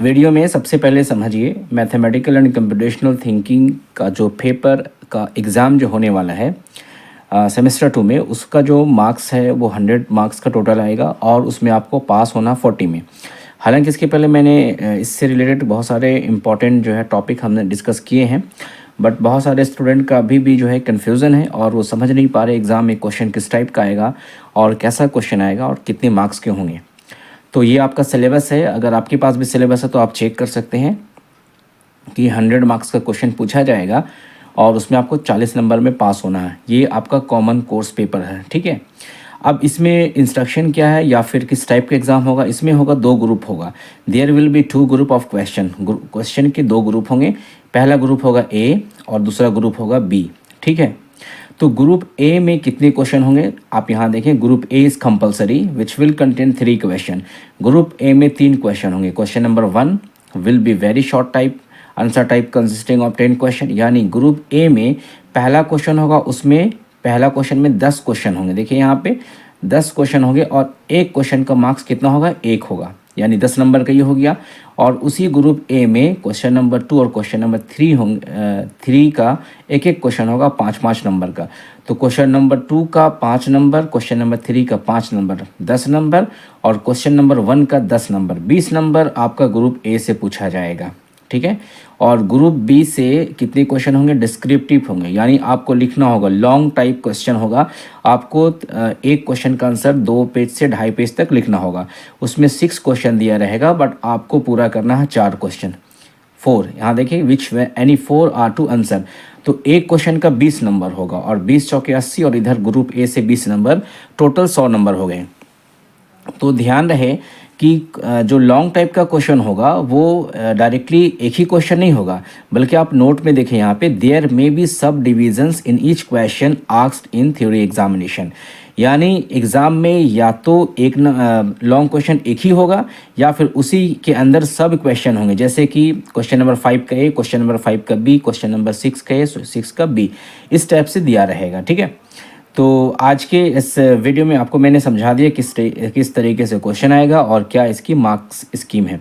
Video में सबसे पहले समझिए मैथमेटिकल एंड कंप्यूटेशनल थिंकिंग का जो पेपर का एग्ज़ाम जो होने वाला है सेमेस्टर 2 में, उसका जो मार्क्स है वो 100 मार्क्स का टोटल आएगा और उसमें आपको पास होना 40 में। हालांकि इसके पहले मैंने इससे रिलेटेड बहुत सारे इंपॉर्टेंट जो है टॉपिक हमने डिस्कस किए हैं, बट बहुत सारे स्टूडेंट का अभी भी जो है कन्फ्यूज़न है और वो समझ नहीं पा रहे एग्ज़ाम में क्वेश्चन किस टाइप का आएगा और कैसा क्वेश्चन आएगा और कितने मार्क्स के होंगे। तो ये आपका सिलेबस है, अगर आपके पास भी सिलेबस है तो आप चेक कर सकते हैं कि 100 मार्क्स का क्वेश्चन पूछा जाएगा और उसमें आपको 40 नंबर में पास होना है। ये आपका कॉमन कोर्स पेपर है, ठीक है। अब इसमें इंस्ट्रक्शन क्या है या फिर किस टाइप का एग्ज़ाम होगा, इसमें होगा 2 ग्रुप होगा। There will be 2 group of question के 2 ग्रुप होंगे। पहला ग्रुप होगा ए और दूसरा ग्रुप होगा बी, ठीक है। तो ग्रुप ए में कितने क्वेश्चन होंगे आप यहाँ देखें। Group A is compulsory which will contain 3 question. Group A में 3 क्वेश्चन होंगे। Question number 1 will be very short type, answer type consisting of 10 question. यानी ग्रुप ए में पहला क्वेश्चन होगा, उसमें पहला क्वेश्चन में 10 क्वेश्चन होंगे। देखिए यहाँ पे 10 क्वेश्चन होंगे और एक क्वेश्चन का मार्क्स कितना होगा, 1 होगा, यानी 10 नंबर का ये हो गया। और उसी ग्रुप ए में क्वेश्चन नंबर 2 और क्वेश्चन नंबर 3 होंगे। 3 का एक एक क्वेश्चन होगा 5-5 नंबर का। तो क्वेश्चन नंबर 2 का 5 नंबर, क्वेश्चन नंबर 3 का 5 नंबर 10 नंबर और क्वेश्चन नंबर 1 का 10 नंबर 20 नंबर आपका ग्रुप ए से पूछा जाएगा, ठीक है। और ग्रुप बी से कितने क्वेश्चन होंगे, डिस्क्रिप्टिव होंगे, यानी आपको लिखना होगा, लॉन्ग टाइप क्वेश्चन होगा। आपको एक क्वेश्चन का आंसर 2 पेज से 2.5 पेज तक लिखना होगा। उसमें 6 क्वेश्चन दिया रहेगा बट आपको पूरा करना है 4 क्वेश्चन। 4 यहाँ देखिए, which any 4 are to answer. तो एक क्वेश्चन का 20 नंबर होगा और 20 चौके 80 और इधर ग्रुप ए से 20 नंबर, टोटल 100 नंबर हो गए। तो ध्यान रहे कि जो लॉन्ग टाइप का क्वेश्चन होगा वो डायरेक्टली एक ही क्वेश्चन नहीं होगा, बल्कि आप नोट में देखें यहाँ पे, देयर मे बी सब divisions in each question asked in theory examination. यानी एग्ज़ाम में या तो एक लॉन्ग क्वेश्चन एक ही होगा या फिर उसी के अंदर सब क्वेश्चन होंगे। जैसे कि क्वेश्चन नंबर 5 का ए, क्वेश्चन नंबर 5 का बी, क्वेश्चन नंबर 6 का ए, 6 का बी, इस टाइप से दिया रहेगा, ठीक है। तो आज के इस वीडियो में आपको मैंने समझा दिया किस तरीके से क्वेश्चन आएगा और क्या इसकी मार्क्स स्कीम है,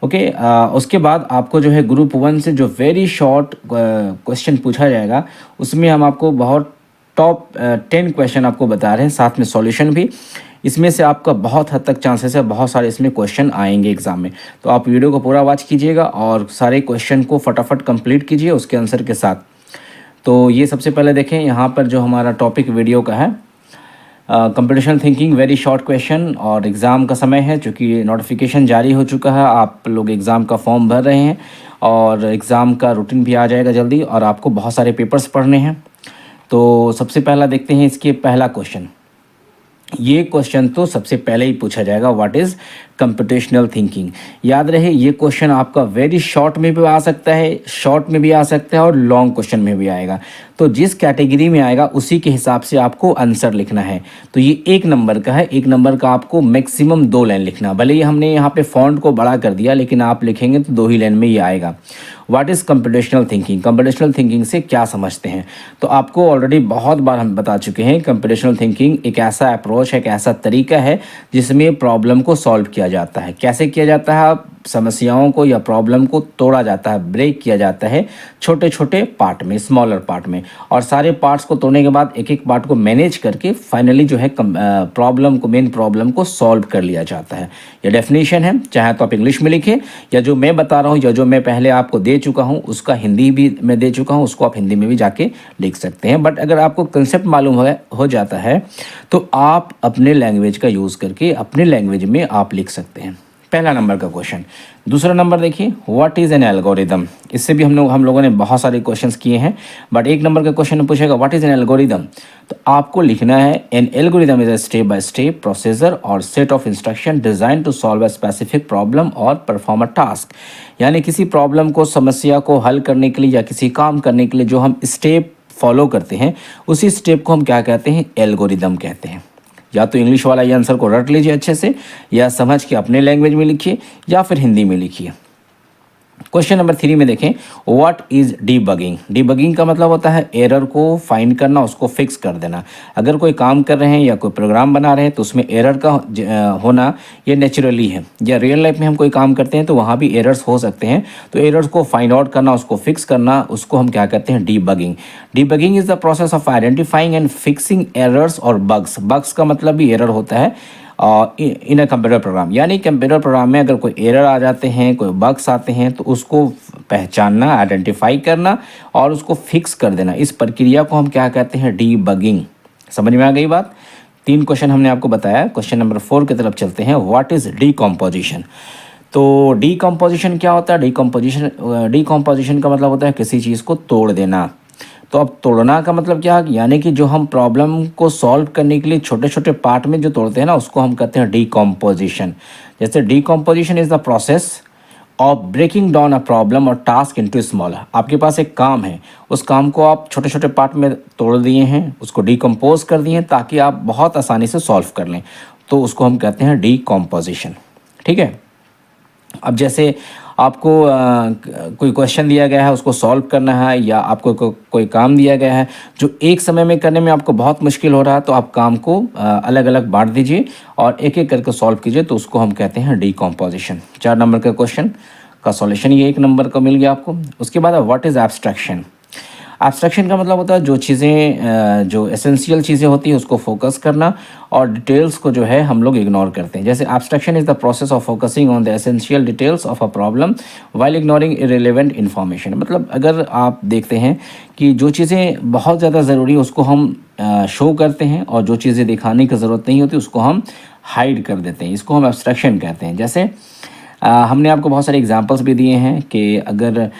ओके। उसके बाद आपको जो है ग्रुप 1 से जो वेरी शॉर्ट क्वेश्चन पूछा जाएगा, उसमें हम आपको बहुत टॉप 10 क्वेश्चन आपको बता रहे हैं, साथ में सॉल्यूशन भी। इसमें से आपका बहुत हद तक चांसेस है, बहुत सारे इसमें क्वेश्चन आएंगे एग्जाम में। तो आप वीडियो को पूरा वॉच कीजिएगा और सारे क्वेश्चन को फटाफट कंप्लीट कीजिए उसके आंसर के साथ। तो ये सबसे पहले देखें यहाँ पर जो हमारा टॉपिक वीडियो का है, computational thinking very short question, और एग्ज़ाम का समय है चूँकि नोटिफिकेशन जारी हो चुका है, आप लोग एग्ज़ाम का फॉर्म भर रहे हैं और एग्ज़ाम का रूटीन भी आ जाएगा जल्दी और आपको बहुत सारे पेपर्स पढ़ने हैं। तो सबसे पहला देखते हैं इसके पहला क्वेश्चन। ये क्वेश्चन तो सबसे पहले ही पूछा जाएगा, व्हाट इज़ कंप्यूटेशनल थिंकिंग। याद रहे ये क्वेश्चन आपका वेरी शॉर्ट में भी आ सकता है, शॉर्ट में भी आ सकता है और लॉन्ग क्वेश्चन में भी आएगा। तो जिस कैटेगरी में आएगा उसी के हिसाब से आपको आंसर लिखना है। तो ये 1 नंबर का है, 1 नंबर का आपको मैक्सिमम 2 लाइन लिखना। भले ही हमने यहाँ पे फॉन्ट को बड़ा कर दिया, लेकिन आप लिखेंगे तो 2 ही लाइन में ये आएगा। What is computational thinking, computational thinking से क्या समझते हैं। तो आपको ऑलरेडी बहुत बार हम बता चुके हैं, कंप्यूटेशनल थिंकिंग एक ऐसा अप्रोच है, एक ऐसा तरीका है जिसमें प्रॉब्लम को सॉल्व किया जाता है। कैसे किया जाता है, समस्याओं को या प्रॉब्लम को तोड़ा जाता है, ब्रेक किया जाता है छोटे छोटे पार्ट में, स्मॉलर पार्ट में, और सारे पार्ट्स को तोड़ने के बाद एक एक पार्ट को मैनेज करके फाइनली जो है प्रॉब्लम को, मेन प्रॉब्लम को सॉल्व कर लिया जाता है। ये डेफिनेशन है, चाहे तो आप इंग्लिश में लिखें या जो मैं बता रहा हूँ या जो मैं पहले आपको दे चुका हूँ उसका हिंदी भी मैं दे चुका हूँ, उसको आप हिंदी में भी जाके लिख सकते हैं। बट अगर आपको कंसेप्ट मालूम हो जाता है तो आप अपने लैंग्वेज का यूज़ करके अपने लैंग्वेज में आप लिख सकते हैं। पहला नंबर का क्वेश्चन। दूसरा नंबर देखिए, व्हाट इज़ एन एल्गोरिदम। इससे भी हम लोगों ने बहुत सारे क्वेश्चंस किए हैं, बट 1 नंबर का क्वेश्चन में पूछेगा व्हाट इज़ एन एल्गोरिदम। तो आपको लिखना है, an algorithm is a step by step procedure और set of instruction design to solve a specific problem और परफॉर्म अ टास्क। यानी किसी प्रॉब्लम को, समस्या को हल करने के लिए या किसी काम करने के लिए जो हम स्टेप फॉलो करते हैं, उसी स्टेप को हम क्या कहते हैं, एल्गोरिदम कहते हैं। या तो इंग्लिश वाला ये आंसर को रट लीजिए अच्छे से, या समझ के अपने लैंग्वेज में लिखिए या फिर हिंदी में लिखिए। क्वेश्चन नंबर 3 में देखें, व्हाट इज़ डीबगिंग। डीबगिंग का मतलब होता है एरर को फाइंड करना, उसको फिक्स कर देना। अगर कोई काम कर रहे हैं या कोई प्रोग्राम बना रहे हैं तो उसमें एरर का होना ये नेचुरली है, या रियल लाइफ में हम कोई काम करते हैं तो वहाँ भी एरर्स हो सकते हैं। तो एरर्स को फाइंड आउट करना, उसको फिक्स करना, उसको हम क्या कहते हैं, debugging. Debugging is the process of identifying and fixing errors और बग्स। बग्स का मतलब भी एरर होता है इन अ कंप्यूटर प्रोग्राम, यानी कंप्यूटर प्रोग्राम में अगर कोई एरर आ जाते हैं, कोई बग्स आते हैं तो उसको पहचानना, आइडेंटिफाई करना और उसको फिक्स कर देना, इस प्रक्रिया को हम क्या कहते हैं, डीबगिंग। समझ में आ गई बात। 3 क्वेश्चन हमने आपको बताया। क्वेश्चन नंबर 4 की तरफ चलते हैं, व्हाट इज़ डीकम्पोजिशन। तो डीकम्पोजिशन क्या होता है? डीकम्पोजिशन का मतलब होता है किसी चीज़ को तोड़ देना। तो अब तोड़ना का मतलब क्या है, यानी कि जो हम प्रॉब्लम को सॉल्व करने के लिए छोटे छोटे पार्ट में जो तोड़ते हैं ना, उसको हम कहते हैं डीकम्पोजिशन। जैसे decomposition is the process of breaking down a problem और टास्क इनटू स्मॉलर। आपके पास एक काम है, उस काम को आप छोटे छोटे पार्ट में तोड़ दिए हैं, उसको डीकम्पोज कर दिए हैं ताकि आप बहुत आसानी से सॉल्व कर लें, तो उसको हम कहते हैं डीकम्पोजिशन। ठीक है। अब जैसे आपको कोई क्वेश्चन दिया गया है, उसको सॉल्व करना है, या आपको कोई काम दिया गया है जो एक समय में करने में आपको बहुत मुश्किल हो रहा है, तो आप काम को अलग अलग बांट दीजिए और एक एक करके सॉल्व कीजिए, तो उसको हम कहते हैं डीकम्पोजिशन। 4 नंबर का क्वेश्चन का सॉल्यूशन ये 1 नंबर का मिल गया आपको। उसके बाद व्हाट इज़ एब्स्ट्रैक्शन। एब्स्ट्रैक्शन का मतलब होता है जो चीज़ें, जो एसेंशियल चीज़ें होती हैं उसको फोकस करना, और डिटेल्स को जो है हम लोग इग्नोर करते हैं। जैसे abstraction is the process of focusing on the essential details of a problem while ignoring irrelevant information. मतलब अगर आप देखते हैं कि जो चीज़ें बहुत ज़्यादा ज़रूरी है उसको हम शो करते हैं, और जो चीज़ें दिखाने की ज़रूरत नहीं होती उसको हम हाइड कर देते हैं, इसको हम एब्स्ट्रैक्शन कहते हैं। जैसे हमने आपको बहुत सारे एग्जांपल्स भी दिए हैं कि अगर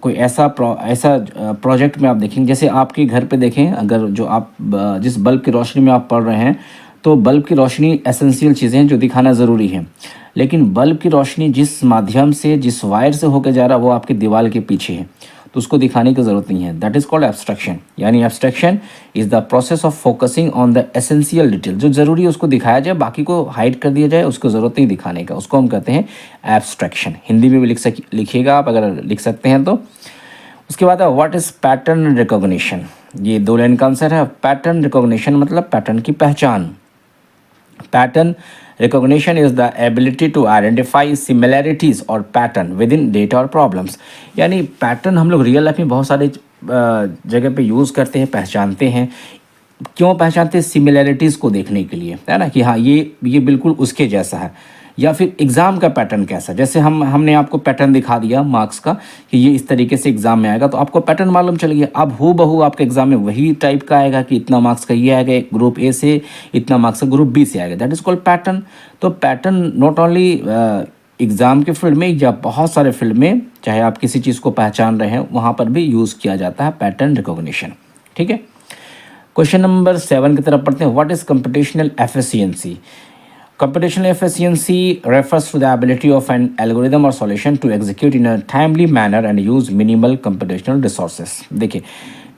कोई ऐसा प्रोजेक्ट में आप देखेंगे, जैसे आपके घर पे देखें, अगर जो आप जिस बल्ब की रोशनी में आप पढ़ रहे हैं, तो बल्ब की रोशनी एसेंशियल चीज़ें हैं जो दिखाना ज़रूरी है, लेकिन बल्ब की रोशनी जिस माध्यम से, जिस वायर से होकर जा रहा है वो आपकी दीवार के पीछे है, तो उसको दिखाने की ज़रूरत नहीं है। That is called abstraction. यानी abstraction is the process of focusing on the essential detail. जो ज़रूरी है उसको दिखाया जाए, बाकी को हाइड कर दिया जाए, उसको ज़रूरत नहीं दिखाने का, उसको हम कहते हैं एब्स्ट्रैक्शन। हिंदी में भी लिखिएगा आप अगर लिख सकते हैं तो। उसके बाद है व्हाट इज़ पैटर्न रिकॉग्निशन। ये 2 लाइन का आंसर है। पैटर्न रिकॉग्निशन मतलब पैटर्न की पहचान। Pattern recognition is the ability to identify similarities or pattern within data और problems। यानी पैटर्न हम लोग रियल लाइफ में बहुत सारे जगह पे यूज़ करते हैं, पहचानते हैं। क्यों पहचानते हैं? सिमिलैरिटीज़ को देखने के लिए, है ना, कि हाँ ये बिल्कुल उसके जैसा है। या फिर एग्ज़ाम का पैटर्न कैसा, जैसे हमने आपको पैटर्न दिखा दिया मार्क्स का कि ये इस तरीके से एग्ज़ाम में आएगा, तो आपको पैटर्न मालूम चल गया। अब हूबहू आपके एग्ज़ाम में वही टाइप का आएगा कि इतना मार्क्स का ये आएगा ग्रुप ए से, इतना मार्क्स का ग्रुप बी से आएगा। That is called pattern. तो पैटर्न नॉट ओनली एग्ज़ाम के फील्ड में या बहुत सारे फील्ड में, चाहे आप किसी चीज़ को पहचान रहे हैं, वहाँ पर भी यूज़ किया जाता है पैटर्न रिकॉग्निशन। ठीक है। क्वेश्चन नंबर 7 की तरफ पढ़ते हैं। What is computational efficiency. Computational efficiency refers to the ability of an algorithm or solution to execute in a timely manner and use minimal computational resources। देखिए,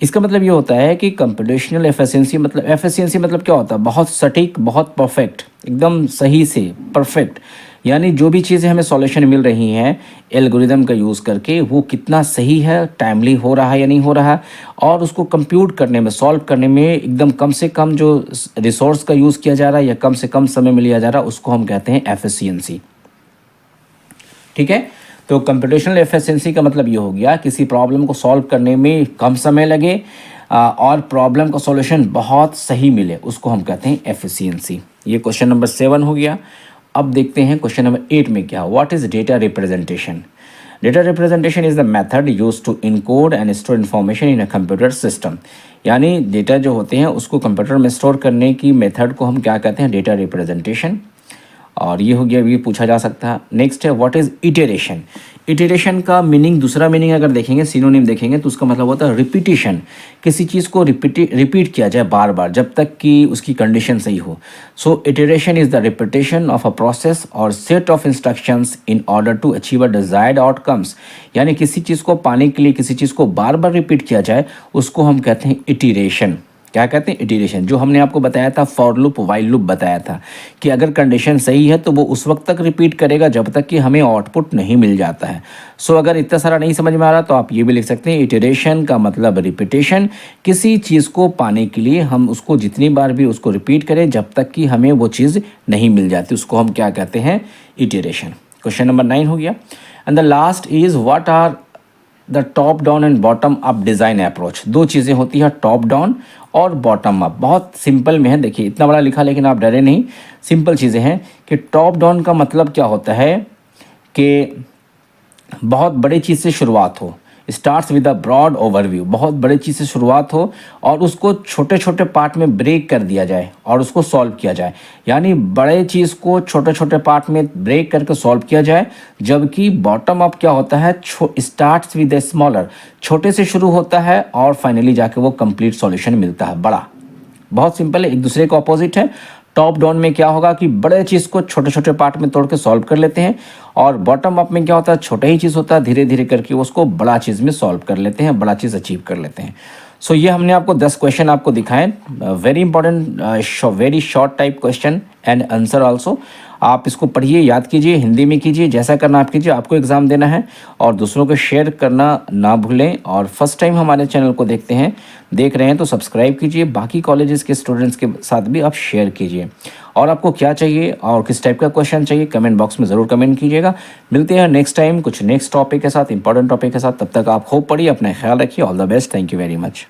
इसका मतलब ये होता है कि कंप्यूटेशनल एफिशिएंसी मतलब क्या होता है? बहुत सटीक, बहुत परफेक्ट, एकदम सही से परफेक्ट। यानी जो भी चीज़ें हमें सॉल्यूशन मिल रही हैं एल्गोरिदम का यूज़ करके, वो कितना सही है, टाइमली हो रहा है या नहीं हो रहा है, और उसको कंप्यूट करने में, सॉल्व करने में एकदम कम से कम जो रिसोर्स का यूज़ किया जा रहा है या कम से कम समय में लिया जा रहा है, उसको हम कहते हैं एफिशिएंसी। ठीक है। तो कंप्यूटेशनल एफिशिएंसी का मतलब ये हो गया किसी प्रॉब्लम को सॉल्व करने में कम समय लगे और प्रॉब्लम का सॉल्यूशन बहुत सही मिले, उसको हम कहते हैं एफिशिएंसी। ये क्वेश्चन नंबर 7 हो गया। अब देखते हैं क्वेश्चन नंबर 8 में क्या। What is data representation. Data representation is the method use to encode and store information in a computer system. यानी डेटा जो होते हैं उसको कंप्यूटर में स्टोर करने की मेथड को हम क्या कहते हैं? Data representation. और ये हो गया, ये पूछा जा सकता है। नेक्स्ट है व्हाट इज़ इटरेशन। इटरेशन का मीनिंग, दूसरा मीनिंग अगर देखेंगे, सिनोनिम देखेंगे, तो उसका मतलब होता है रिपीटिशन। किसी चीज़ को रिपीट किया जाए बार बार जब तक कि उसकी कंडीशन सही हो। So iteration is the repetition of a process और set of instructions in order to achieve a desired outcomes. यानी किसी चीज़ को पाने के लिए किसी चीज़ को बार बार रिपीट किया जाए, उसको हम कहते हैं इटरेशन। क्या कहते हैं, इटरेशन। जो हमने आपको बताया था फॉर लूप वाइल लूप बताया था कि अगर कंडीशन सही है तो वो उस वक्त तक रिपीट करेगा जब तक कि हमें आउटपुट नहीं मिल जाता है। सो अगर इतना सारा नहीं समझ में आ रहा तो आप ये भी लिख सकते हैं, इटरेशन का मतलब रिपीटेशन। किसी चीज़ को पाने के लिए हम उसको जितनी बार भी उसको रिपीट करें जब तक कि हमें वो चीज़ नहीं मिल जाती, उसको हम क्या कहते हैं, इटरेशन। क्वेश्चन नंबर 9 हो गया। And the last is what are the top down and bottom up design approach. दो चीज़ें होती हैं, टॉप डाउन और बॉटम अप। बहुत सिंपल में है, देखिए इतना बड़ा लिखा लेकिन आप डरे नहीं, सिंपल चीज़ें हैं कि टॉप डाउन का मतलब क्या होता है कि बहुत बड़ी चीज़ से शुरुआत हो, starts with a broad overview, बहुत बड़ी चीज़ से शुरुआत हो और उसको छोटे छोटे पार्ट में ब्रेक कर दिया जाए और उसको सॉल्व किया जाए। यानी बड़े चीज़ को छोटे छोटे पार्ट में ब्रेक करके सॉल्व किया जाए। जबकि बॉटम अप क्या होता है, स्टार्ट्स विद ए स्मॉलर, छोटे से शुरू होता है और फाइनली जाके वो कंप्लीट सॉल्यूशन मिलता है बड़ा। बहुत सिंपल है, एक दूसरे का अपोजिट है। टॉप डाउन में क्या होगा कि बड़े चीज़ को छोटे छोटे पार्ट में तोड़ के सॉल्व कर लेते हैं, और बॉटम अप में क्या होता है, छोटा ही चीज़ होता है, धीरे धीरे करके उसको बड़ा चीज़ में सॉल्व कर लेते हैं, बड़ा चीज़ अचीव कर लेते हैं। सो ये हमने आपको 10 क्वेश्चन आपको दिखाएं, very important, very short type question and answer also. आप इसको पढ़िए, याद कीजिए, हिंदी में कीजिए, जैसा करना आप कीजिए, आपको एग्ज़ाम देना है और दूसरों को शेयर करना ना भूलें। और फर्स्ट टाइम हमारे चैनल को देख रहे हैं तो सब्सक्राइब कीजिए, बाकी कॉलेजेस के स्टूडेंट्स के साथ भी आप शेयर कीजिए। और आपको क्या चाहिए और किस टाइप का क्वेश्चन चाहिए कमेंट बॉक्स में ज़रूर कमेंट कीजिएगा। मिलते हैं नेक्स्ट टाइम कुछ नेक्स्ट टॉपिक के साथ, इंपॉर्टेंट टॉपिक के साथ। तब तक आप खूब पढ़िए, अपना ख्याल रखिए। All the best, thank you very much.